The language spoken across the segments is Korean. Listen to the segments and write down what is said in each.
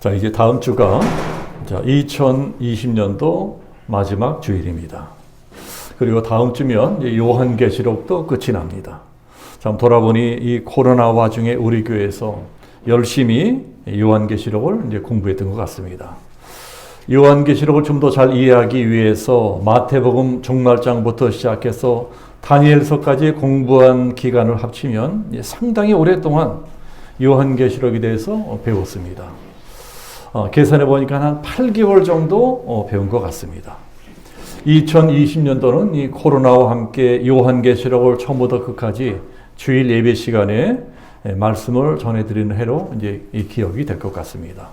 자, 이제 다음 주가 2020년도 마지막 주일입니다. 그리고 다음 주면 요한계시록도 끝이 납니다. 참 돌아보니 이 코로나 와중에 우리 교회에서 열심히 요한계시록을 이제 공부했던 것 같습니다. 요한계시록을 좀 더 잘 이해하기 위해서 마태복음 종말장부터 시작해서 다니엘서까지 공부한 기간을 합치면 상당히 오랫동안 요한계시록에 대해서 배웠습니다. 계산해 보니까 한 8개월 정도 배운 것 같습니다. 2020년도는 이 코로나와 함께 요한계시록을 처음부터 끝까지 주일 예배 시간에 말씀을 전해드리는 해로 이제 이 기억이 될 것 같습니다.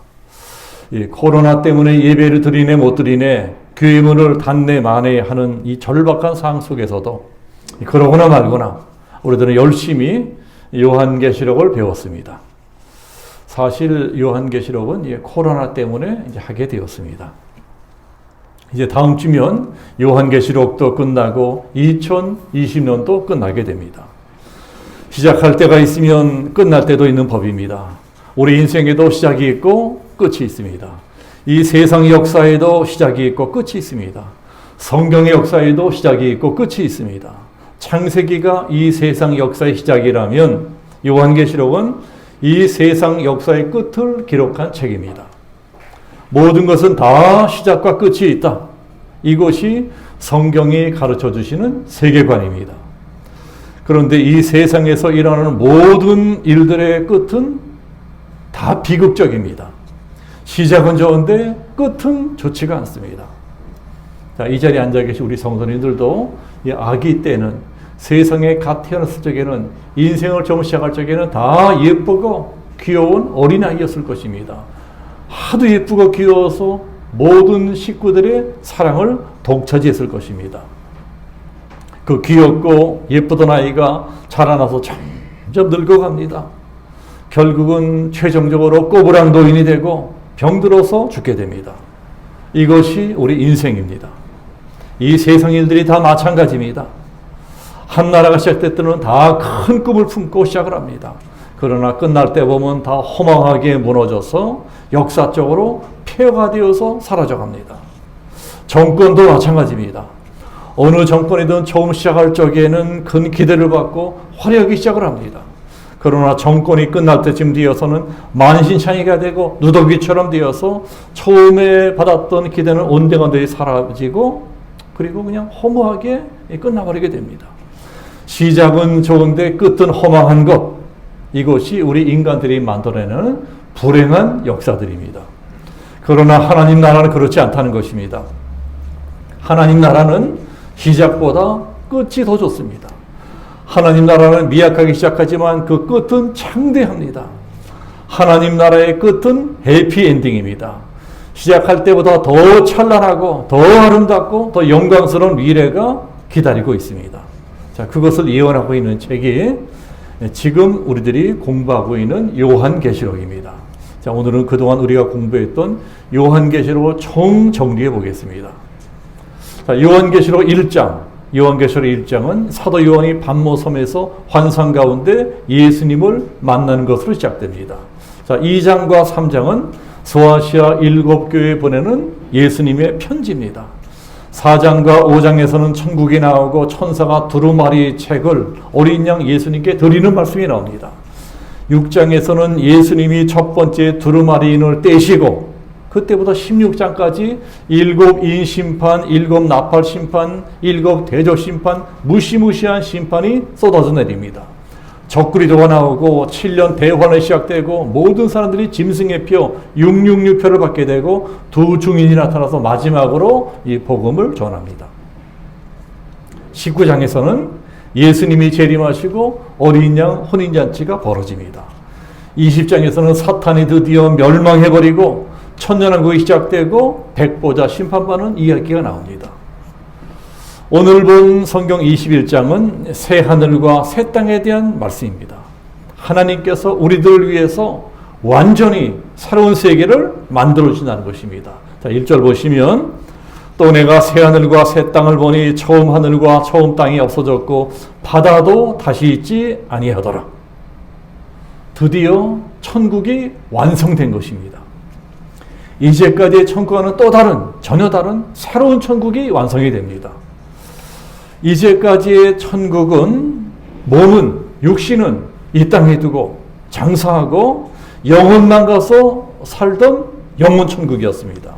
이 코로나 때문에 예배를 드리네 못 드리네 교회 문을 닫네 마네 하는 이 절박한 상황 속에서도 그러거나 말거나 우리들은 열심히 요한계시록을 배웠습니다. 사실 요한계시록은 코로나 때문에 이제 하게 되었습니다. 이제 다음 주면 요한계시록도 끝나고 2020년도 끝나게 됩니다. 시작할 때가 있으면 끝날 때도 있는 법입니다. 우리 인생에도 시작이 있고 끝이 있습니다. 이 세상 역사에도 시작이 있고 끝이 있습니다. 성경의 역사에도 시작이 있고 끝이 있습니다. 창세기가 이 세상 역사의 시작이라면 요한계시록은 이 세상 역사의 끝을 기록한 책입니다. 모든 것은 다 시작과 끝이 있다. 이것이 성경이 가르쳐 주시는 세계관입니다. 그런데 이 세상에서 일어나는 모든 일들의 끝은 다 비극적입니다. 시작은 좋은데 끝은 좋지가 않습니다. 자, 이 자리에 앉아 계신 우리 성도님들도 이 아기 때는 세상에 갓 태어났을 적에는 인생을 처음 시작할 적에는 다 예쁘고 귀여운 어린아이였을 것입니다. 하도 예쁘고 귀여워서 모든 식구들의 사랑을 독차지했을 것입니다. 그 귀엽고 예쁘던 아이가 자라나서 점점 늙어갑니다. 결국은 최종적으로 꼬부랑 노인이 되고 병들어서 죽게 됩니다. 이것이 우리 인생입니다. 이 세상 일들이 다 마찬가지입니다. 한 나라가 시작될 때는 다 큰 꿈을 품고 시작을 합니다. 그러나 끝날 때 보면 다 허망하게 무너져서 역사적으로 폐허가 되어서 사라져갑니다. 정권도 마찬가지입니다. 어느 정권이든 처음 시작할 적에는 큰 기대를 받고 화려하게 시작을 합니다. 그러나 정권이 끝날 때쯤 되어서는 만신창이가 되고 누더기처럼 되어서 처음에 받았던 기대는 온데간데 사라지고 그리고 그냥 허무하게 끝나버리게 됩니다. 시작은 좋은데 끝은 허망한 것, 이것이 우리 인간들이 만들어내는 불행한 역사들입니다. 그러나 하나님 나라는 그렇지 않다는 것입니다. 하나님 나라는 시작보다 끝이 더 좋습니다. 하나님 나라는 미약하게 시작하지만 그 끝은 창대합니다. 하나님 나라의 끝은 해피엔딩입니다. 시작할 때보다 더 찬란하고 더 아름답고 더 영광스러운 미래가 기다리고 있습니다. 자, 그것을 예언하고 있는 책이 지금 우리들이 공부하고 있는 요한계시록입니다. 자, 오늘은 그동안 우리가 공부했던 요한계시록을 정리해 보겠습니다. 자, 요한계시록 1장. 요한계시록 1장은 사도 요한이 반모섬에서 환상 가운데 예수님을 만나는 것으로 시작됩니다. 자, 2장과 3장은 소아시아 7교회에 보내는 예수님의 편지입니다. 4장과 5장에서는 천국이 나오고 천사가 두루마리 책을 어린 양 예수님께 드리는 말씀이 나옵니다. 6장에서는 예수님이 첫 번째 두루마리인을 떼시고 그때부터 16장까지 7인 심판, 7 나팔 심판, 7 대조 심판, 무시무시한 심판이 쏟아져 내립니다. 적그리도가 나오고 7년 대환이 시작되고 모든 사람들이 짐승의 표 666표를 받게 되고 두 증인이 나타나서 마지막으로 이 복음을 전합니다. 19장에서는 예수님이 재림하시고 어린 양 혼인잔치가 벌어집니다. 20장에서는 사탄이 드디어 멸망해버리고 천년왕국이 시작되고 백보자 심판받는 이야기가 나옵니다. 오늘 본 성경 21장은 새 하늘과 새 땅에 대한 말씀입니다. 하나님께서 우리들을 위해서 완전히 새로운 세계를 만들어 주신다는 것입니다. 자, 1절 보시면 또 내가 새 하늘과 새 땅을 보니 처음 하늘과 처음 땅이 없어졌고 바다도 다시 있지 아니하더라. 드디어 천국이 완성된 것입니다. 이제까지의 천국과는 또 다른, 전혀 다른 새로운 천국이 완성이 됩니다. 이제까지의 천국은 몸은, 육신은 이 땅에 두고 장사하고 영혼만 가서 살던 영혼 천국이었습니다.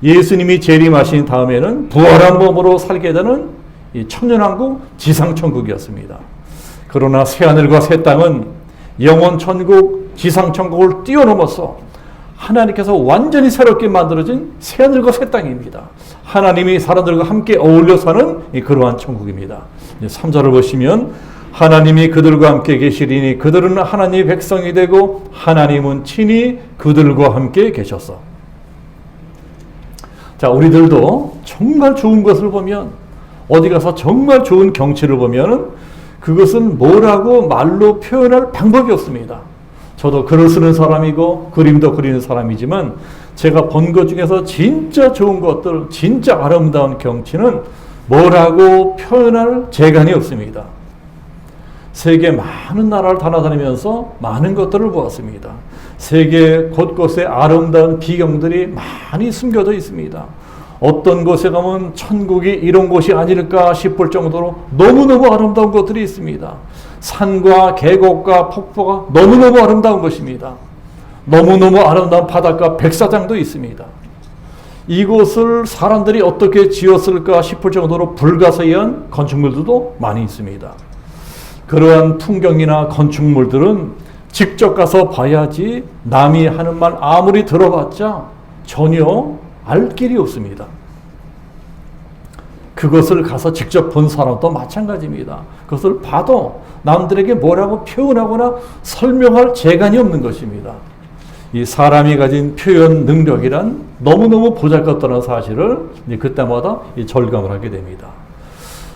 예수님이 재림하신 다음에는 부활한 몸으로 살게 되는 이 천년왕국 지상천국이었습니다. 그러나 새하늘과 새 땅은 영혼 천국, 지상천국을 뛰어넘어서 하나님께서 완전히 새롭게 만들어진 새하늘과 새 땅입니다. 하나님이 사람들과 함께 어울려 사는 그러한 천국입니다. 3절을 보시면 하나님이 그들과 함께 계시리니 그들은 하나님의 백성이 되고 하나님은 친히 그들과 함께 계셔서. 자, 우리들도 정말 좋은 것을 보면, 어디 가서 정말 좋은 경치를 보면 그것은 뭐라고 말로 표현할 방법이 없습니다. 저도 글을 쓰는 사람이고 그림도 그리는 사람이지만 제가 본 것 중에서 진짜 좋은 것들, 진짜 아름다운 경치는 뭐라고 표현할 재간이 없습니다. 세계 많은 나라를 다녀다니면서 많은 것들을 보았습니다. 세계 곳곳에 아름다운 비경들이 많이 숨겨져 있습니다. 어떤 곳에 가면 천국이 이런 곳이 아닐까 싶을 정도로 너무너무 아름다운 것들이 있습니다. 산과 계곡과 폭포가 너무너무 아름다운 것입니다. 너무너무 아름다운 바닷가 백사장도 있습니다. 이곳을 사람들이 어떻게 지었을까 싶을 정도로 불가사의한 건축물들도 많이 있습니다. 그러한 풍경이나 건축물들은 직접 가서 봐야지 남이 하는 말 아무리 들어봤자 전혀 알 길이 없습니다. 그것을 가서 직접 본 사람도 마찬가지입니다. 그것을 봐도 남들에게 뭐라고 표현하거나 설명할 재간이 없는 것입니다. 이 사람이 가진 표현 능력이란 너무너무 보잘것없다는 사실을 그때마다 절감을 하게 됩니다.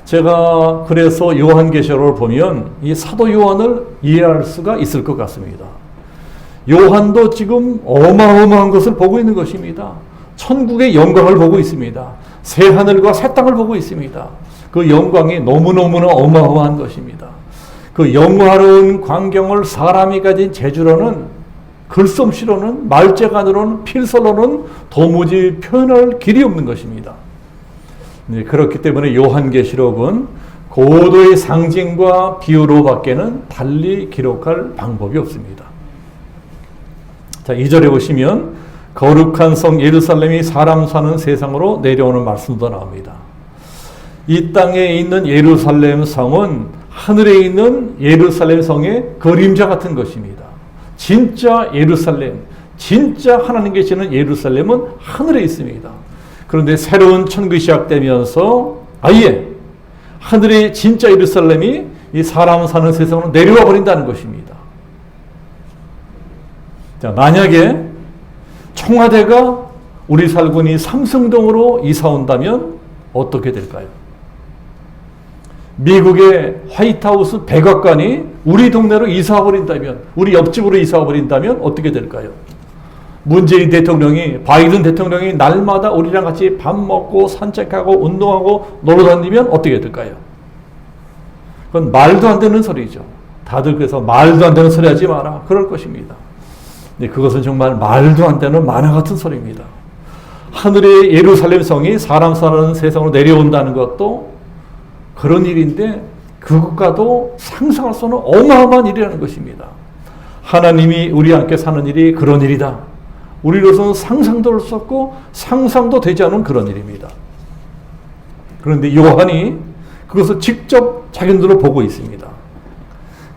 제가 그래서 요한계시록을 보면 이 사도 요한을 이해할 수가 있을 것 같습니다. 요한도 지금 어마어마한 것을 보고 있는 것입니다. 천국의 영광을 보고 있습니다. 새 하늘과 새 땅을 보고 있습니다. 그 영광이 너무너무나 어마어마한 것입니다. 그 영화로운 광경을 사람이 가진 재주로는, 글솜씨로는, 말재간으로는, 필설로는 도무지 표현할 길이 없는 것입니다. 네, 그렇기 때문에 요한계시록은 고도의 상징과 비유로 밖에는 달리 기록할 방법이 없습니다. 자, 2절에 보시면 거룩한 성 예루살렘이 사람 사는 세상으로 내려오는 말씀도 나옵니다. 이 땅에 있는 예루살렘 성은 하늘에 있는 예루살렘 성의 그림자 같은 것입니다. 진짜 예루살렘, 진짜 하나님 계시는 예루살렘은 하늘에 있습니다. 그런데 새로운 천국이 시작되면서 아예 하늘의 진짜 예루살렘이 이 사람 사는 세상으로 내려와 버린다는 것입니다. 자, 만약에 청와대가 우리 살고 있는 삼성동으로 이사 온다면 어떻게 될까요? 미국의 화이트하우스 백악관이 우리 동네로 이사 버린다면, 우리 옆집으로 이사 버린다면 어떻게 될까요? 문재인 대통령이, 바이든 대통령이 날마다 우리랑 같이 밥 먹고 산책하고 운동하고 놀러 다니면 어떻게 될까요? 그건 말도 안 되는 소리죠. 다들 그래서 말도 안 되는 소리 하지 마라, 그럴 것입니다. 근데 그것은 정말 말도 안 되는 만화 같은 소리입니다. 하늘의 예루살렘 성이 사람 사는 세상으로 내려온다는 것도 그런 일인데 그것과도 상상할 수 없는 어마어마한 일이라는 것입니다. 하나님이 우리와 함께 사는 일이 그런 일이다. 우리로서는 상상도 할 수 없고 상상도 되지 않은 그런 일입니다. 그런데 요한이 그것을 직접 자기 눈으로 보고 있습니다.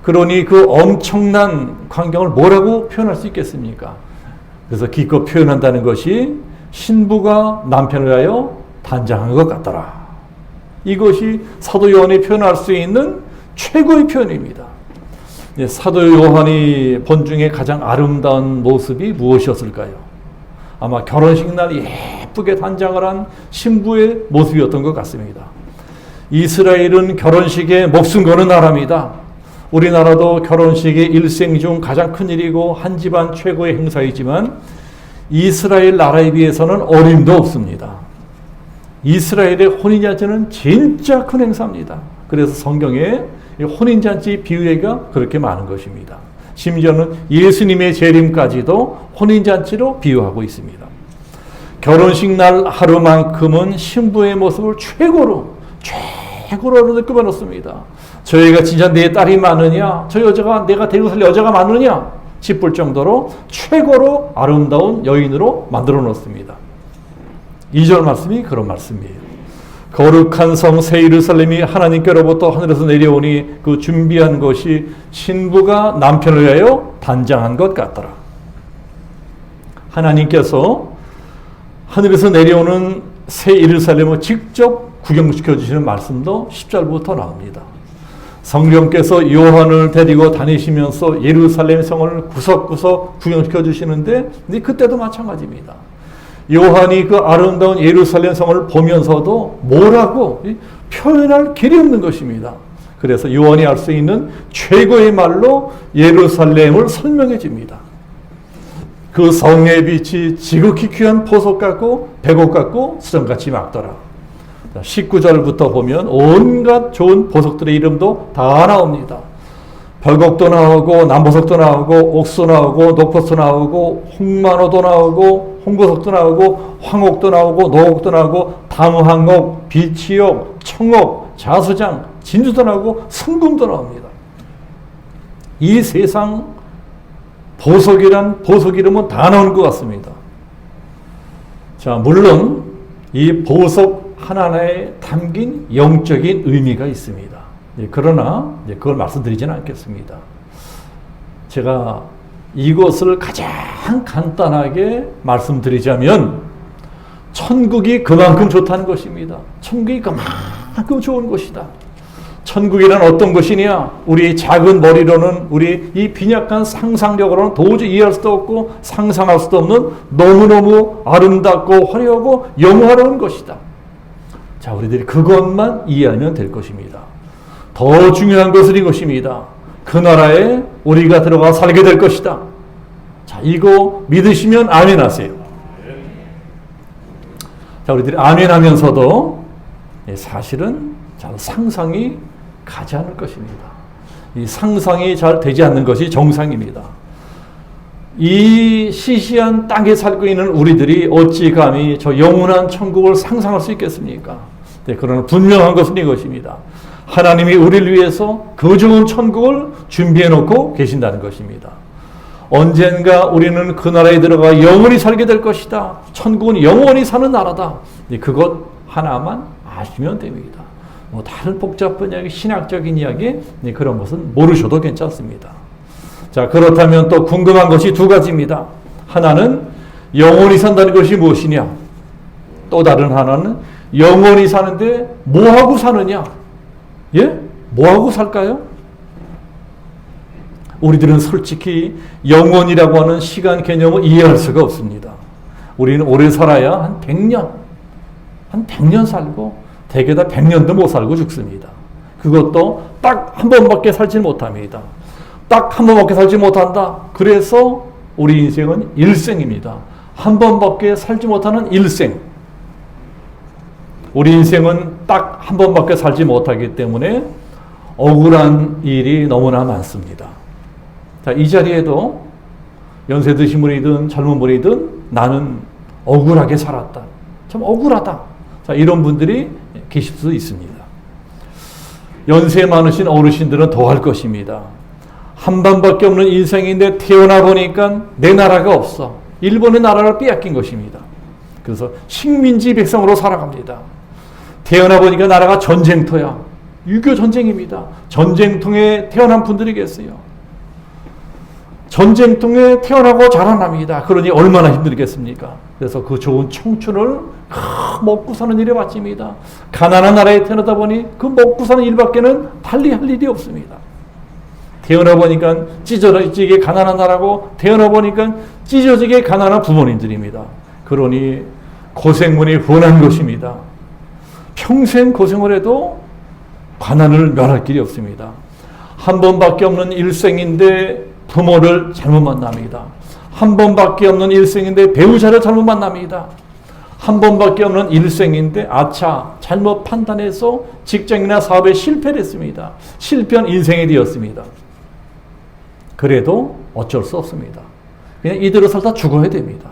그러니 그 엄청난 광경을 뭐라고 표현할 수 있겠습니까? 그래서 기껏 표현한다는 것이 신부가 남편을 위하여 단장한 것 같더라. 이것이 사도 요한이 표현할 수 있는 최고의 표현입니다. 사도 요한이 본 중에 가장 아름다운 모습이 무엇이었을까요? 아마 결혼식 날 예쁘게 단장을 한 신부의 모습이었던 것 같습니다. 이스라엘은 결혼식에 목숨 거는 나라입니다. 우리나라도 결혼식이 일생 중 가장 큰 일이고 한 집안 최고의 행사이지만 이스라엘 나라에 비해서는 어림도 없습니다. 이스라엘의 혼인잔치는 진짜 큰 행사입니다. 그래서 성경에 혼인잔치 비유가 그렇게 많은 것입니다. 심지어는 예수님의 재림까지도 혼인잔치로 비유하고 있습니다. 결혼식 날 하루만큼은 신부의 모습을 최고로 꾸며놓습니다. 저 애가 진짜 내 딸이 많으냐, 저 여자가 내가 데리고 살 여자가 많으냐 싶을 정도로 최고로 아름다운 여인으로 만들어 놓습니다. 2절 말씀이 그런 말씀이에요. 거룩한 성 새 예루살렘이 하나님께로부터 하늘에서 내려오니 그 준비한 것이 신부가 남편을 위하여 단장한 것 같더라. 하나님께서 하늘에서 내려오는 새 예루살렘을 직접 구경시켜 주시는 말씀도 10절부터 나옵니다. 성령께서 요한을 데리고 다니시면서 예루살렘 성을 구석구석 구경시켜 주시는데 그때도 마찬가지입니다. 요한이 그 아름다운 예루살렘 성을 보면서도 뭐라고 표현할 길이 없는 것입니다. 그래서 요한이 알 수 있는 최고의 말로 예루살렘을 설명해 줍니다. 그 성의 빛이 지극히 귀한 보석 같고 백옥 같고 수정같이 맑더라. 19절부터 보면 온갖 좋은 보석들의 이름도 다 나옵니다. 벽옥도 나오고 남보석도 나오고 옥수 나오고 녹보수 나오고 홍만호도 나오고 홍보석도 나오고 황옥도 나오고 노옥도 나오고 담황옥, 비치옥, 청옥, 자수장, 진주도 나오고 성금도 나옵니다. 이 세상 보석이란 보석 이름은 다 나오는 것 같습니다. 자, 물론 이 보석 하나하나에 담긴 영적인 의미가 있습니다. 그러나 그걸 말씀드리지는 않겠습니다. 제가 이것을 가장 간단하게 말씀드리자면 천국이 그만큼 좋다는 것입니다. 천국이 그만큼 좋은 것이다. 천국이란 어떤 것이냐? 우리 작은 머리로는, 우리 이 빈약한 상상력으로는 도저히 이해할 수도 없고 상상할 수도 없는 너무너무 아름답고 화려하고 영화로운 것이다. 자, 우리들이 그것만 이해하면 될 것입니다. 더 중요한 것은 이것입니다. 그 나라에 우리가 들어가 살게 될 것이다. 자, 이거 믿으시면 아멘 하세요. 자, 우리들이 아멘 하면서도 사실은 잘 상상이 가지 않을 것입니다. 이 상상이 잘 되지 않는 것이 정상입니다. 이 시시한 땅에 살고 있는 우리들이 어찌 감히 저 영원한 천국을 상상할 수 있겠습니까? 그러나 분명한 것은 이것입니다. 하나님이 우리를 위해서 그 좋은 천국을 준비해 놓고 계신다는 것입니다. 언젠가 우리는 그 나라에 들어가 영원히 살게 될 것이다. 천국은 영원히 사는 나라다. 그것 하나만 아시면 됩니다. 뭐 다른 복잡한 이야기, 신학적인 이야기 그런 것은 모르셔도 괜찮습니다. 자, 그렇다면 또 궁금한 것이 두 가지입니다. 하나는 영원히 산다는 것이 무엇이냐? 또 다른 하나는 영원히 사는데 뭐하고 사느냐? 예? 뭐하고 살까요? 우리들은 솔직히 영원이라고 하는 시간 개념을 이해할 수가 없습니다. 우리는 오래 살아야 한 100년 살고 대개다 100년도 못 살고 죽습니다. 그것도 딱 한 번밖에 살지 못합니다. 딱 한 번밖에 살지 못한다. 그래서 우리 인생은 일생입니다. 한 번밖에 살지 못하는 일생. 우리 인생은 딱 한 번밖에 살지 못하기 때문에 억울한 일이 너무나 많습니다. 자, 이 자리에도 연세 드신 분이든 젊은 분이든 나는 억울하게 살았다. 참 억울하다. 자, 이런 분들이 계실 수 있습니다. 연세 많으신 어르신들은 더 할 것입니다. 한 번밖에 없는 인생인데 태어나 보니까 내 나라가 없어. 일본의 나라를 빼앗긴 것입니다. 그래서 식민지 백성으로 살아갑니다. 태어나 보니까 나라가 전쟁터야. 6.25 전쟁입니다. 전쟁통에 태어난 분들이 계세요. 전쟁통에 태어나고 자라납니다. 그러니 얼마나 힘들겠습니까? 그래서 그 좋은 청춘을 먹고 사는 일에 바칩니다. 가난한 나라에 태어나다 보니 그 먹고 사는 일밖에는 달리 할 일이 없습니다. 태어나 보니까 찢어지게 가난한 나라고 태어나 보니까 찢어지게 가난한 부모님들입니다. 그러니 고생문이 훤한 것입니다. 평생 고생을 해도 가난을 면할 길이 없습니다. 한 번밖에 없는 일생인데 부모를 잘못 만납니다. 한 번밖에 없는 일생인데 배우자를 잘못 만납니다. 한 번밖에 없는 일생인데 잘못 판단해서 직장이나 사업에 실패를 했습니다. 실패한 인생이 되었습니다. 그래도 어쩔 수 없습니다. 그냥 이대로 살다 죽어야 됩니다.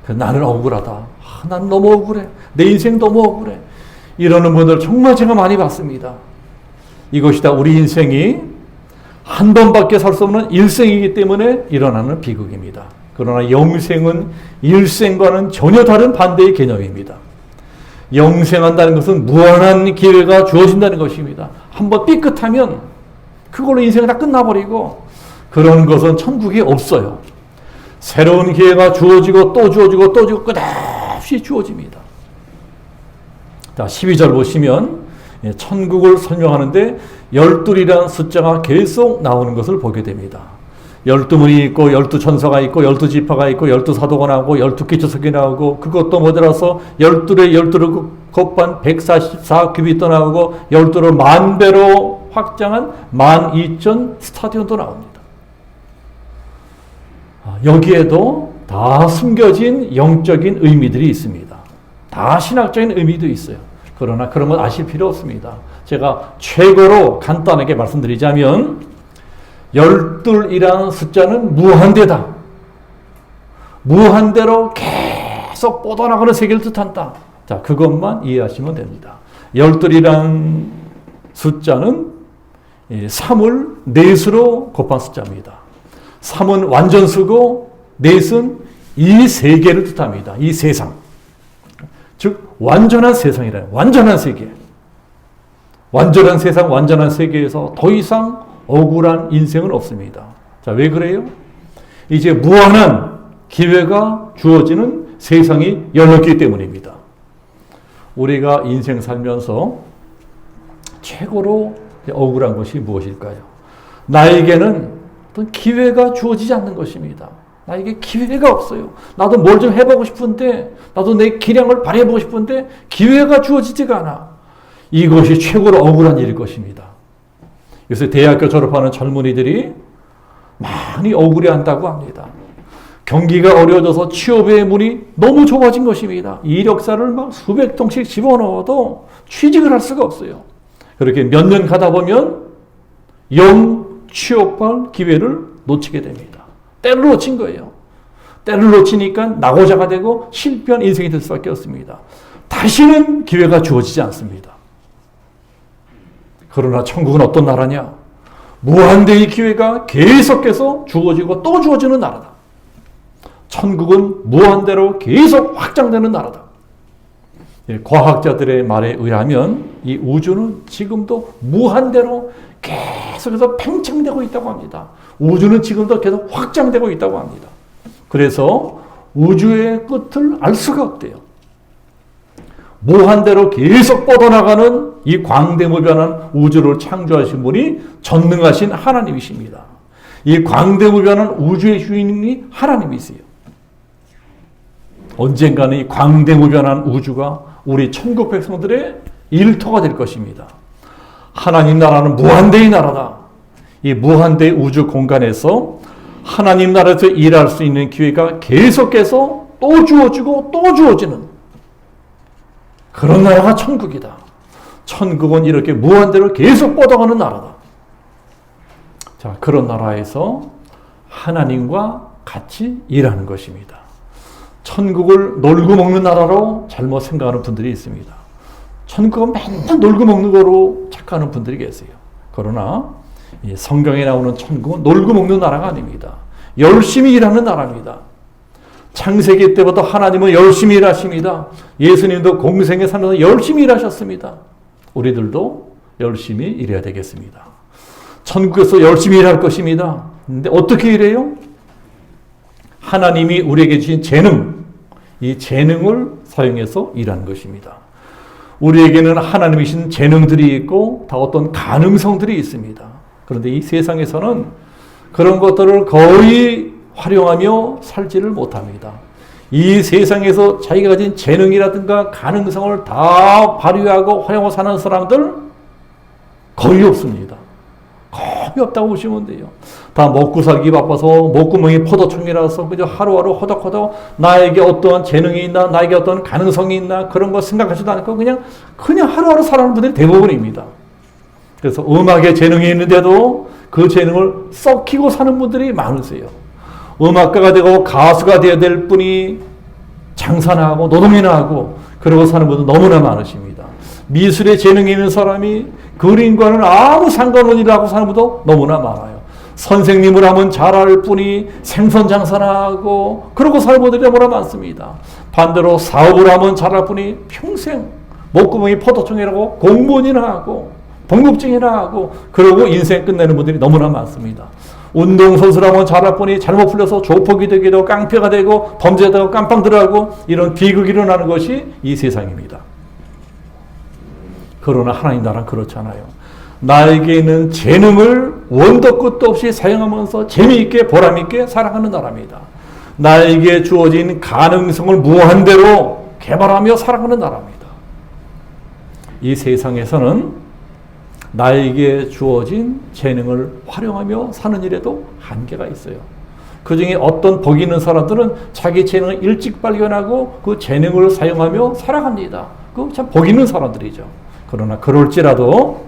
나는 억울하다. 난 너무 억울해. 내 인생 너무 억울해. 이러는 분들 정말 제가 많이 봤습니다. 이것이 다 우리 인생이 한 번밖에 살 수 없는 일생이기 때문에 일어나는 비극입니다. 그러나 영생은 일생과는 전혀 다른 반대의 개념입니다. 영생한다는 것은 무한한 기회가 주어진다는 것입니다. 한번 삐끗하면 그걸로 인생이 다 끝나버리고, 그런 것은 천국에 없어요. 새로운 기회가 주어지고 또 주어지고 또 주어지고 끝없이 주어집니다. 자, 12절 보시면 천국을 설명하는데 12이라는 숫자가 계속 나오는 것을 보게 됩니다. 12문이 있고 12천사가 있고 12지파가 있고 12사도가 나오고 12기초석이 나오고, 그것도 모자라서 12의 12를 곱한 144규빗도 나오고 12를 만배로 확장한 12,000 스타디온도 나옵니다. 여기에도 다 숨겨진 영적인 의미들이 있습니다. 다 신학적인 의미도 있어요. 그러나 그런 건 아실 필요 없습니다. 제가 최고로 간단하게 말씀드리자면 12이라는 숫자는 무한대다. 무한대로 계속 뻗어나가는 세계를 뜻한다. 자, 그것만 이해하시면 됩니다. 12이라는 숫자는 3을 넷으로 곱한 숫자입니다. 3은 완전수고 넷은 이 세계를 뜻합니다. 이 세상. 즉 완전한 세상이라는, 완전한 세계. 완전한 세상, 완전한 세계에서 더 이상 억울한 인생은 없습니다. 자, 왜 그래요? 이제 무한한 기회가 주어지는 세상이 열렸기 때문입니다. 우리가 인생 살면서 최고로 억울한 것이 무엇일까요? 나에게는 어떤 기회가 주어지지 않는 것입니다. 나에게 기회가 없어요. 나도 뭘 좀 해보고 싶은데, 나도 내 기량을 발휘해보고 싶은데 기회가 주어지지가 않아. 이것이 최고로 억울한 일일 것입니다. 요새 대학교 졸업하는 젊은이들이 많이 억울해한다고 합니다. 경기가 어려워져서 취업의 문이 너무 좁아진 것입니다. 이력서를 막 수백 통씩 집어넣어도 취직을 할 수가 없어요. 그렇게 몇 년 가다 보면 취업할 기회를 놓치게 됩니다. 때를 놓친 거예요. 때를 놓치니까 낙오자가 되고 실패한 인생이 될 수밖에 없습니다. 다시는 기회가 주어지지 않습니다. 그러나 천국은 어떤 나라냐? 무한대의 기회가 계속해서 주어지고 또 주어지는 나라다. 천국은 무한대로 계속 확장되는 나라다. 과학자들의 말에 의하면 이 우주는 지금도 무한대로 계속해서 팽창되고 있다고 합니다. 우주는 지금도 계속 확장되고 있다고 합니다. 그래서 우주의 끝을 알 수가 없대요. 무한대로 계속 뻗어나가는 이 광대무변한 우주를 창조하신 분이 전능하신 하나님이십니다. 이 광대무변한 우주의 주인이 하나님이세요. 언젠가는 이 광대무변한 우주가 우리 천국 백성들의 일터가 될 것입니다. 하나님 나라는 무한대의 나라다. 이 무한대의 우주 공간에서 하나님 나라에서 일할 수 있는 기회가 계속해서 또 주어지고 또 주어지는 그런 나라가 천국이다. 천국은 이렇게 무한대로 계속 뻗어가는 나라다. 자, 그런 나라에서 하나님과 같이 일하는 것입니다. 천국을 놀고 먹는 나라로 잘못 생각하는 분들이 있습니다. 천국은 맨날 놀고 먹는 거로 착각하는 분들이 계세요. 그러나 성경에 나오는 천국은 놀고 먹는 나라가 아닙니다. 열심히 일하는 나라입니다. 창세기 때부터 하나님은 열심히 일하십니다. 예수님도 공생에 살면서 열심히 일하셨습니다. 우리들도 열심히 일해야 되겠습니다. 천국에서 열심히 일할 것입니다. 근데 어떻게 일해요? 하나님이 우리에게 주신 재능, 이 재능을 사용해서 일하는 것입니다. 우리에게는 하나님이 주신 재능들이 있고 다 어떤 가능성들이 있습니다. 그런데 이 세상에서는 그런 것들을 거의 활용하며 살지를 못합니다. 이 세상에서 자기가 가진 재능이라든가 가능성을 다 발휘하고 활용하고 사는 사람들 거의 없습니다. 거의 없다고 보시면 돼요. 다 먹고 살기 바빠서 목구멍이 포도청이라서 그저 하루하루 허덕허덕 나에게 어떠한 재능이 있나, 나에게 어떤 가능성이 있나 그런 거 생각하지도 않고 그냥 하루하루 살아가는 분들이 대부분입니다. 그래서 음악에 재능이 있는데도 그 재능을 썩히고 사는 분들이 많으세요. 음악가가 되고 가수가 되어야 될 분이 장사나 하고 노동이나 하고 그러고 사는 분들 너무나 많으십니다. 미술에 재능이 있는 사람이 그림과는 아무 상관없는 일을 하고 사는 분도 너무나 많아요. 선생님을 하면 잘할 뿐이 생선 장사나 하고 그러고 사는 분들이 너무나 많습니다. 반대로 사업을 하면 잘할 뿐이 평생 목구멍이 포도청이라고 공무원이나 하고 복무증이나 하고 그러고 인생 끝내는 분들이 너무나 많습니다. 운동선수라면 잘할 뿐이 잘못 풀려서 조폭이 되기도 깡패가 되고 범죄자가 깜빵 들어가고 이런 비극이 일어나는 것이 이 세상입니다. 그러나 하나님 나라는 그렇잖아요. 나에게 있는 재능을 원도 끝도 없이 사용하면서 재미있게 보람있게 살아가는 나라입니다. 나에게 주어진 가능성을 무한대로 개발하며 살아가는 나라입니다. 이 세상에서는 나에게 주어진 재능을 활용하며 사는 일에도 한계가 있어요. 그 중에 어떤 복 있는 사람들은 자기 재능을 일찍 발견하고 그 재능을 사용하며 살아갑니다. 그 참 복 있는 사람들이죠. 그러나 그럴지라도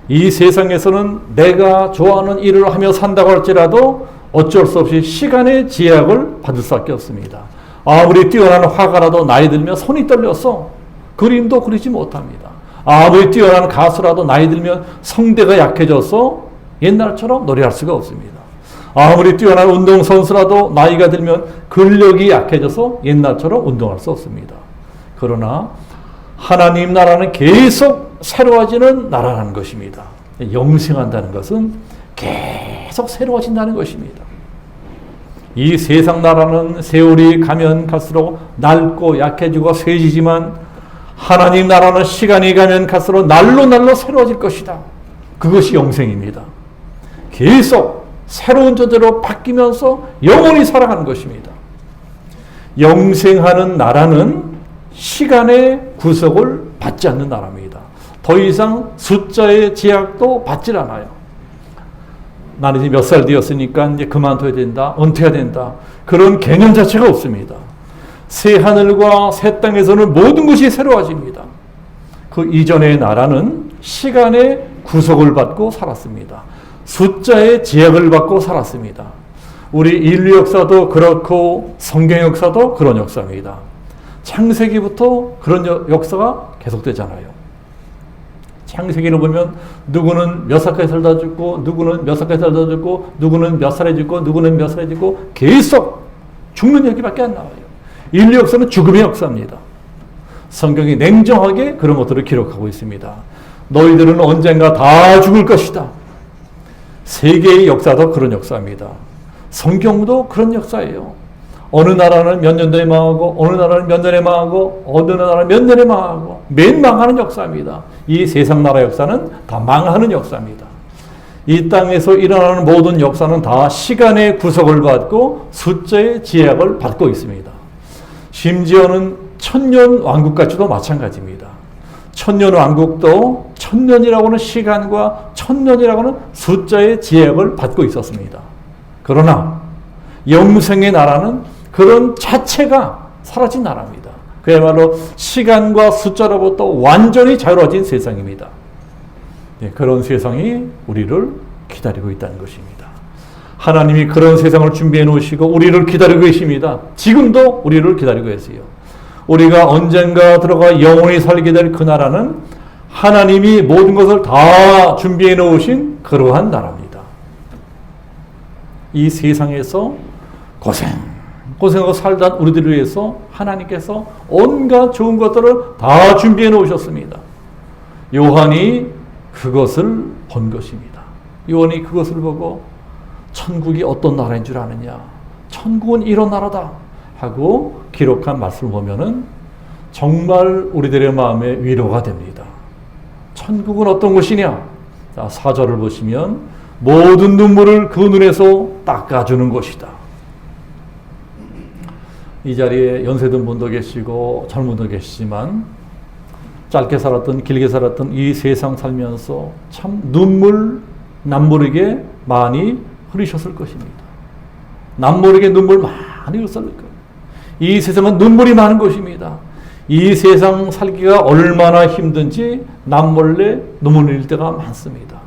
이 세상에서는 내가 좋아하는 일을 하며 산다고 할지라도 어쩔 수 없이 시간의 제약을 받을 수밖에 없습니다. 아무리 뛰어난 화가라도 나이 들면 손이 떨려서 그림도 그리지 못합니다. 아무리 뛰어난 가수라도 나이 들면 성대가 약해져서 옛날처럼 노래할 수가 없습니다. 아무리 뛰어난 운동선수라도 나이가 들면 근력이 약해져서 옛날처럼 운동할 수 없습니다. 그러나 하나님 나라는 계속 새로워지는 나라라는 것입니다. 영생한다는 것은 계속 새로워진다는 것입니다. 이 세상 나라는 세월이 가면 갈수록 낡고 약해지고 쇠지지만 하나님 나라는 시간이 가면 갈수록 날로 새로워질 것이다. 그것이 영생입니다. 계속 새로운 존재로 바뀌면서 영원히 살아가는 것입니다. 영생하는 나라는 시간의 구속을 받지 않는 나라입니다. 더 이상 숫자의 제약도 받질 않아요. 나는 이제 몇 살 되었으니까 이제 그만둬야 된다, 은퇴해야 된다. 그런 개념 자체가 없습니다. 새 하늘과 새 땅에서는 모든 것이 새로워집니다. 그 이전의 나라는 시간의 구속을 받고 살았습니다. 숫자의 제약을 받고 살았습니다. 우리 인류 역사도 그렇고 성경 역사도 그런 역사입니다. 창세기부터 그런 역사가 계속되잖아요. 창세기를 보면 누구는 몇 살까지 살다 죽고 누구는 몇 살까지 살다 죽고 누구는 몇 살에 죽고 누구는 몇 살에 죽고 계속 죽는 얘기밖에 안 나와요. 인류 역사는 죽음의 역사입니다. 성경이 냉정하게 그런 것들을 기록하고 있습니다. 너희들은 언젠가 다 죽을 것이다. 세계의 역사도 그런 역사입니다. 성경도 그런 역사예요. 어느 나라는 몇 년도에 망하고 어느 나라는 몇 년에 망하고 어느 나라는 몇 년에 망하고 맨 망하는 역사입니다. 이 세상 나라 역사는 다 망하는 역사입니다. 이 땅에서 일어나는 모든 역사는 다 시간의 구속을 받고 숫자의 제약을 받고 있습니다. 심지어는 천년 왕국까지도 마찬가지입니다. 천년 왕국도 천년이라고 하는 시간과 천년이라고 하는 숫자의 제약을 받고 있었습니다. 그러나 영생의 나라는 그런 자체가 사라진 나라입니다. 그야말로 시간과 숫자로부터 완전히 자유로워진 세상입니다. 네, 그런 세상이 우리를 기다리고 있다는 것입니다. 하나님이 그런 세상을 준비해 놓으시고 우리를 기다리고 계십니다. 지금도 우리를 기다리고 계세요. 우리가 언젠가 들어가 영원히 살게 될 그 나라는 하나님이 모든 것을 다 준비해 놓으신 그러한 나라입니다. 이 세상에서 고생하고 살던 우리들을 위해서 하나님께서 온갖 좋은 것들을 다 준비해 놓으셨습니다. 요한이 그것을 본 것입니다. 요한이 그것을 보고 천국이 어떤 나라인 줄 아느냐? 천국은 이런 나라다 하고 기록한 말씀을 보면은 정말 우리들의 마음에 위로가 됩니다. 천국은 어떤 것이냐? 자, 4절을 보시면 모든 눈물을 그 눈에서 닦아주는 것이다. 이 자리에 연세든 분도 계시고 젊은 분도 계시지만 짧게 살았던 길게 살았던 이 세상 살면서 참 눈물 남모르게 많이 흘리셨을 것입니다. 남모르게 눈물 많이 흘렸을 거예요. 이 세상은 눈물이 많은 것입니다. 이 세상 살기가 얼마나 힘든지 남몰래 눈물 흘릴 때가 많습니다.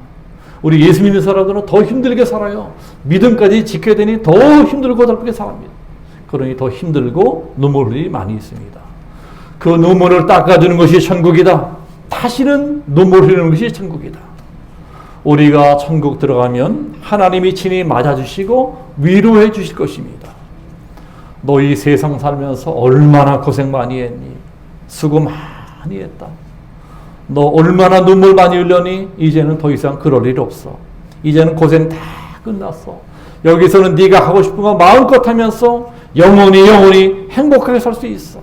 우리 예수 믿는 사람들은 더 힘들게 살아요. 믿음까지 지켜야 되니 더 힘들고 어렵게 살합니다. 그러니 더 힘들고 눈물 흘림이 많이 있습니다. 그 눈물을 닦아주는 것이 천국이다. 다시는 눈물 흘리는 것이 천국이다. 우리가 천국 들어가면 하나님이 친히 맞아주시고 위로해 주실 것입니다. 너 이 세상 살면서 얼마나 고생 많이 했니? 수고 많이 했다. 너 얼마나 눈물 많이 흘렸니? 이제는 더 이상 그럴 일 없어. 이제는 고생 다 끝났어. 여기서는 네가 하고 싶은 거 마음껏 하면서 영원히 행복하게 살 수 있어.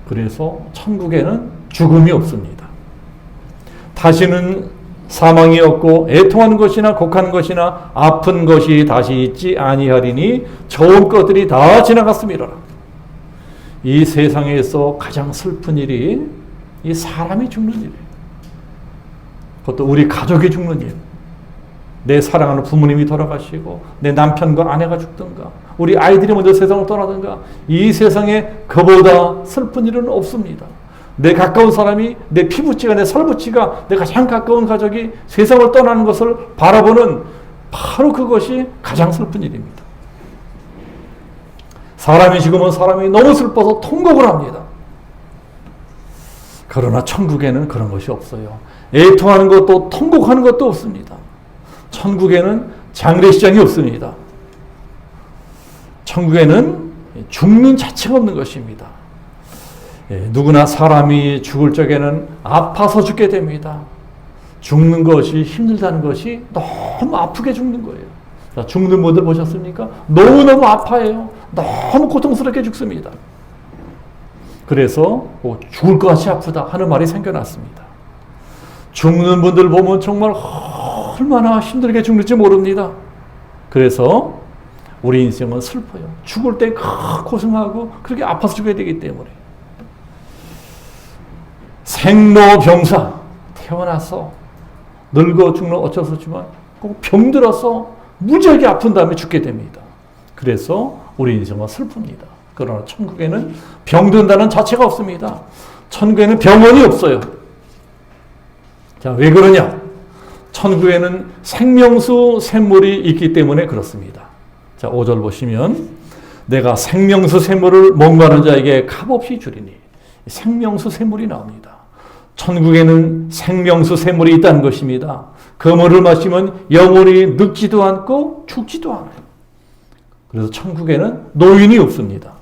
그래서 천국에는 죽음이 없습니다. 다시는 사망이 없고 애통하는 것이나 곡하는 것이나 아픈 것이 다시 있지 아니하리니 좋은 것들이 다 지나갔음이로라. 이 세상에서 가장 슬픈 일이 이 사람이 죽는 일이에요. 그것도 우리 가족이 죽는 일. 내 사랑하는 부모님이 돌아가시고 내 남편과 아내가 죽든가 우리 아이들이 먼저 세상을 떠나든가 이 세상에 그보다 슬픈 일은 없습니다. 내 가까운 사람이 내 피부치가 내 살부치가 내 가장 가까운 가족이 세상을 떠나는 것을 바라보는 바로 그것이 가장 슬픈 일입니다. 사람이 죽으면 사람이 너무 슬퍼서 통곡을 합니다. 그러나 천국에는 그런 것이 없어요. 애통하는 것도 통곡하는 것도 없습니다. 천국에는 장례식장이 없습니다. 천국에는 죽는 자체가 없는 것입니다. 누구나 사람이 죽을 적에는 아파서 죽게 됩니다. 죽는 것이 힘들다는 것이 너무 아프게 죽는 거예요. 자, 죽는 분들 보셨습니까? 너무너무 아파해요. 너무 고통스럽게 죽습니다. 그래서 죽을 것 같이 아프다 하는 말이 생겨났습니다. 죽는 분들 보면 정말 얼마나 힘들게 죽는지 모릅니다. 그래서 우리 인생은 슬퍼요. 죽을 때 고생하고 그렇게 아파서 죽어야 되기 때문에. 생로병사, 태어나서 늙어 죽는 어쩔 수 없지만 꼭 병들어서 무지하게 아픈 다음에 죽게 됩니다. 그래서 우리 인생은 슬픕니다. 그러나 천국에는 병든다는 자체가 없습니다. 천국에는 병원이 없어요. 자, 왜 그러냐? 천국에는 생명수 샘물이 있기 때문에 그렇습니다. 자, 5절 보시면 내가 생명수 샘물을 목마른 자에게 값없이 주리니 생명수 샘물이 나옵니다. 천국에는 생명수 샘물이 있다는 것입니다. 그 물을 마시면 영원히 늙지도 않고 죽지도 않아요. 그래서 천국에는 노인이 없습니다.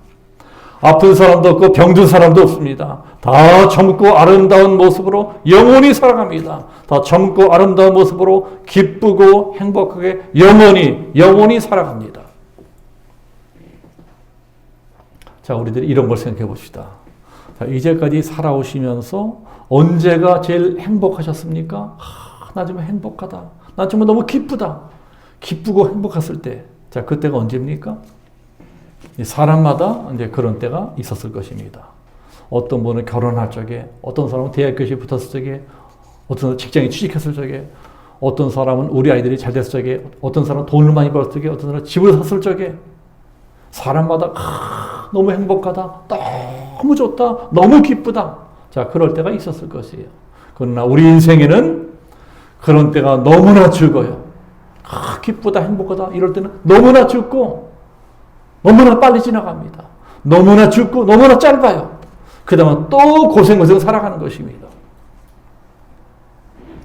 아픈 사람도 없고 병든 사람도 없습니다. 다 젊고 아름다운 모습으로 영원히 살아갑니다. 다 젊고 아름다운 모습으로 기쁘고 행복하게 영원히 살아갑니다. 자, 우리들이 이런 걸 생각해 봅시다. 자, 이제까지 살아오시면서 언제가 제일 행복하셨습니까? 나 정말 행복하다. 나 정말 너무 기쁘다. 기쁘고 행복했을 때. 자, 그때가 언제입니까? 사람마다 이제 그런 때가 있었을 것입니다. 어떤 분은 결혼할 적에, 어떤 사람은 대학교에 붙었을 적에, 어떤 사람은 직장에 취직했을 적에, 어떤 사람은 우리 아이들이 잘 됐을 적에, 어떤 사람은 돈을 많이 벌었을 적에, 어떤 사람은 집을 샀을 적에, 사람마다 너무 행복하다, 너무 좋다, 너무 기쁘다. 자, 그럴 때가 있었을 것이에요. 그러나 우리 인생에는 그런 때가 너무나 적어요. 기쁘다, 행복하다 이럴 때는 너무나 적고 너무나 빨리 지나갑니다. 너무나 적고 너무나 짧아요. 그 다음에 또 고생 살아가는 것입니다.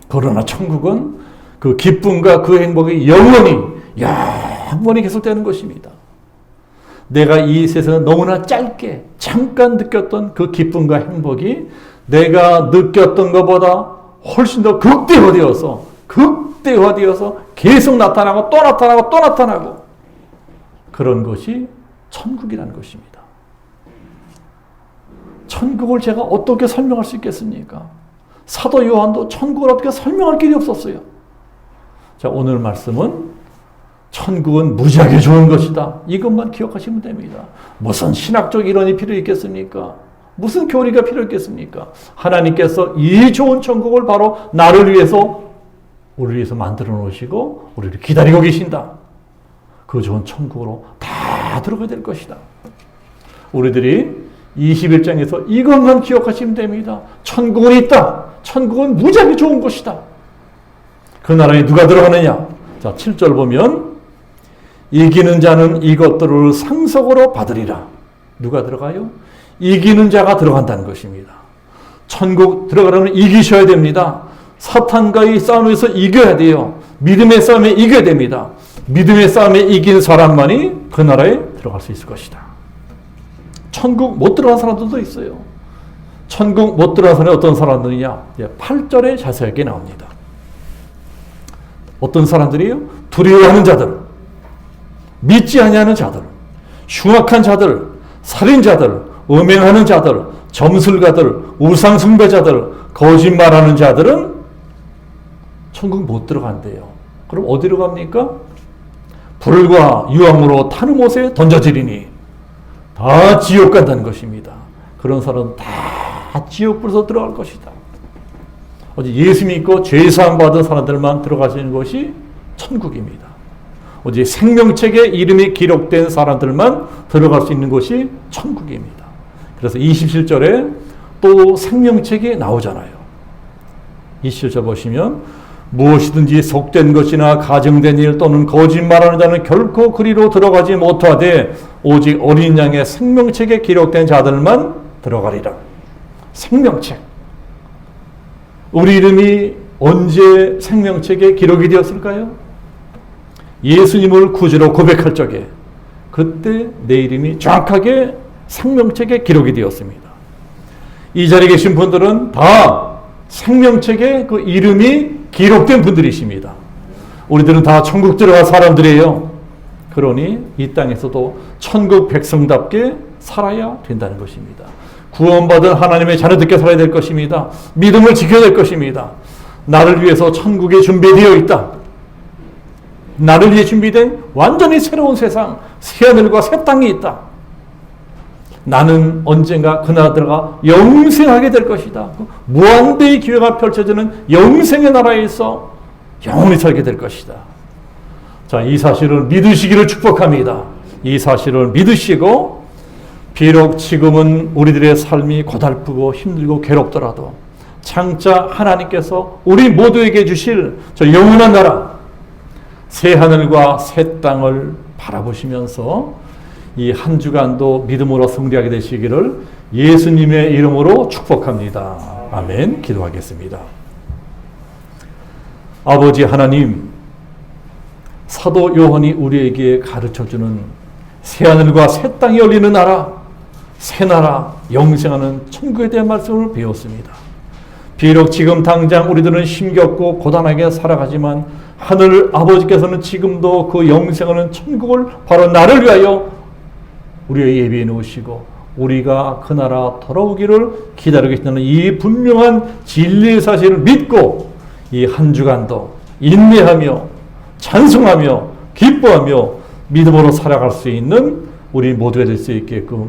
그러나 천국은 그 기쁨과 그 행복이 영원히 계속되는 것입니다. 내가 이 세상에 너무나 짧게 잠깐 느꼈던 그 기쁨과 행복이 내가 느꼈던 것보다 훨씬 더 극대화되어서 계속 나타나고 또 나타나고 그런 것이 천국이라는 것입니다. 천국을 제가 어떻게 설명할 수 있겠습니까? 사도 요한도 천국을 어떻게 설명할 길이 없었어요. 자, 오늘 말씀은 천국은 무지하게 좋은 것이다. 이것만 기억하시면 됩니다. 무슨 신학적 이론이 필요 있겠습니까? 무슨 교리가 필요 있겠습니까? 하나님께서 이 좋은 천국을 바로 나를 위해서, 우리를 위해서 만들어 놓으시고 우리를 기다리고 계신다. 그 좋은 천국으로 다 들어가야 될 것이다. 우리들이 21장에서 이것만 기억하시면 됩니다. 천국은 있다. 천국은 무지하게 좋은 것이다. 그 나라에 누가 들어가느냐? 자, 7절 보면 이기는 자는 이것들을 상속으로 받으리라. 누가 들어가요? 이기는 자가 들어간다는 것입니다. 천국 들어가려면 이기셔야 됩니다. 사탄과의 싸움에서 이겨야 돼요. 믿음의 싸움에 이겨야 됩니다. 믿음의 싸움에 이긴 사람만이 그 나라에 들어갈 수 있을 것이다. 천국 못 들어간 사람들도 있어요. 천국 못 들어간 사람이 어떤 사람들이냐? 8절에 자세하게 나옵니다. 어떤 사람들이요? 두려워하는 자들, 믿지 아니하는 자들, 흉악한 자들, 살인자들, 음행하는 자들, 점술가들, 우상숭배자들, 거짓말하는 자들은 천국 못 들어간대요. 그럼 어디로 갑니까? 불과 유황으로 타는 못에 던져지리니 다 지옥 간다는 것입니다. 그런 사람은 다 지옥불에서 들어갈 것이다. 어제 예수 믿고 죄사함 받은 사람들만 들어가시는 것이 천국입니다. 어제 생명책에 이름이 기록된 사람들만 들어갈 수 있는 것이 천국입니다. 그래서 27절에 또 생명책이 나오잖아요. 27절 보시면 무엇이든지 속된 것이나 가정된 일 또는 거짓말하는 자는 결코 그리로 들어가지 못하되 오직 어린 양의 생명책에 기록된 자들만 들어가리라. 생명책. 우리 이름이 언제 생명책에 기록이 되었을까요? 예수님을 구주로 고백할 적에 그때 내 이름이 정확하게 생명책에 기록이 되었습니다. 이 자리에 계신 분들은 다 생명책에 그 이름이 기록된 분들이십니다. 우리들은 다 천국 들어갈 사람들이에요. 그러니 이 땅에서도 천국 백성답게 살아야 된다는 것입니다. 구원받은 하나님의 자녀답게 살아야 될 것입니다. 믿음을 지켜야 될 것입니다. 나를 위해서 천국에 준비되어 있다. 나를 위해 준비된 완전히 새로운 세상, 새하늘과 새 땅이 있다. 나는 언젠가 그 나라 들어가 영생하게 될 것이다. 무한대의 기회가 펼쳐지는 영생의 나라에서 영원히 살게 될 것이다. 자, 이 사실을 믿으시기를 축복합니다. 이 사실을 믿으시고 비록 지금은 우리들의 삶이 고달프고 힘들고 괴롭더라도 장차 하나님께서 우리 모두에게 주실 저 영원한 나라, 새 하늘과 새 땅을 바라보시면서 이 한 주간도 믿음으로 승리하게 되시기를 예수님의 이름으로 축복합니다. 아멘. 기도하겠습니다. 아버지 하나님, 사도 요한이 우리에게 가르쳐주는 새하늘과 새 땅이 열리는 나라, 새 나라, 영생하는 천국에 대한 말씀을 배웠습니다. 비록 지금 당장 우리들은 힘겹고 고단하게 살아가지만 하늘 아버지께서는 지금도 그 영생하는 천국을 바로 나를 위하여 우리의 예비해 놓으시고 우리가 그 나라 돌아오기를 기다리고 계시다는 이 분명한 진리의 사실을 믿고 이 한 주간도 인내하며 찬송하며 기뻐하며 믿음으로 살아갈 수 있는 우리 모두가 될 수 있게끔